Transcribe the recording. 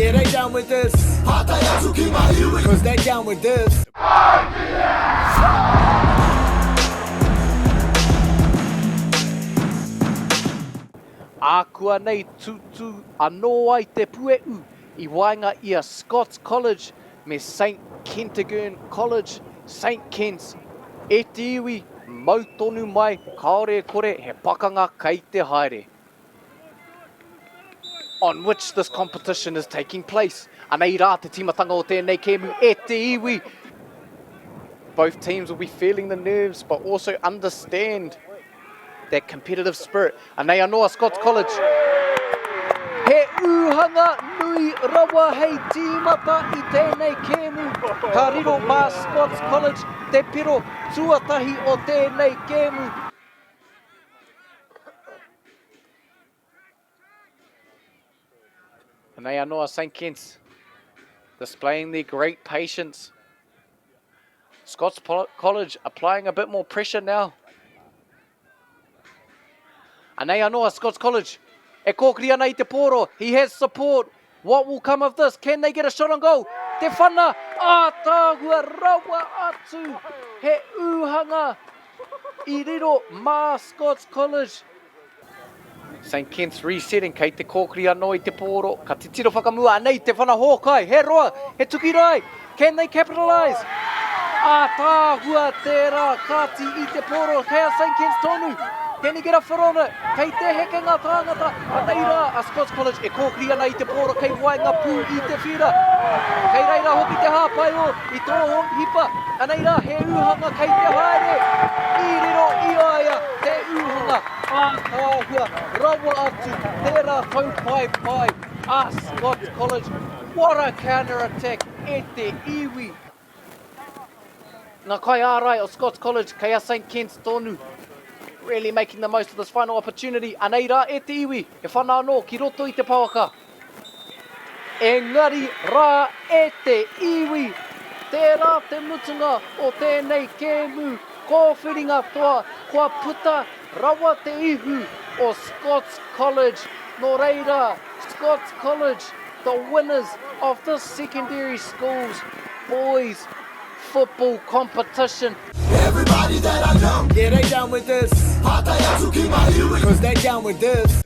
Yeah, they down with this. Cause they down with this. Ākua nei tutu anō ai te pueu I waenga ia Scots College me St Kentigern College, St Kent's. E te iwi, mautonu mai, kaore kore he pakanga kei te haere. On which this competition is taking place. Anei rā te timatanga o tēnei kēmu, e te iwi. Both teams will be feeling the nerves, but also understand that competitive spirit. Anei anoa Scots College. He uhanga nui rawa hei tīmata I tēnei kēmu. Ka riro mā Scots College, te piro tuatahi o tēnei kēmu. Anei anoa St Kent's, displaying their great patience. Scots College applying a bit more pressure now. Anei anoa Scots College. E kōkiri ana I te pōro. He has support. What will come of this? Can they get a shot on goal? Te whana. Tāhua rawa atu. He uhanga I riro mā Scots College. St Kent's resetting kei te kōkiri anō I te pōro. Ka te tiro whakamua anei te whana hōkai. He roa. He tuki rai. Can they capitalise? Tāhua tērā kāti I te pōro. Kei a St Kent's tonu. Can he get a foot on it? Kei te heke ngā tāngata. Anei rā, a Scots College e kōkiri ana I te pōra kei waenga pū I te whira. Kei reira hoki te hāpai o I tō hipa. Anei rā, he uhanga kei te haere. I riro I aia te uhanga. Tāhua rawa atu. Tērā tau pai pai. A Scots College. What a counter-attack e te iwi. Nā kai ārai o Scots College kei a St Kent's tonu. Really making the most of this final opportunity. Anei rā e te iwi, e whana anō ki roto I te pauaka. Engari rā e te iwi. Tērā te mutunga o tēnei kēmu. Kōwhiringa toa, kua puta rawa te ihu o Scots College. Nō reira, Scots College, the winners of this secondary schools boys football competition. Everybody that I know, yeah, they down with this. Cause they down with this.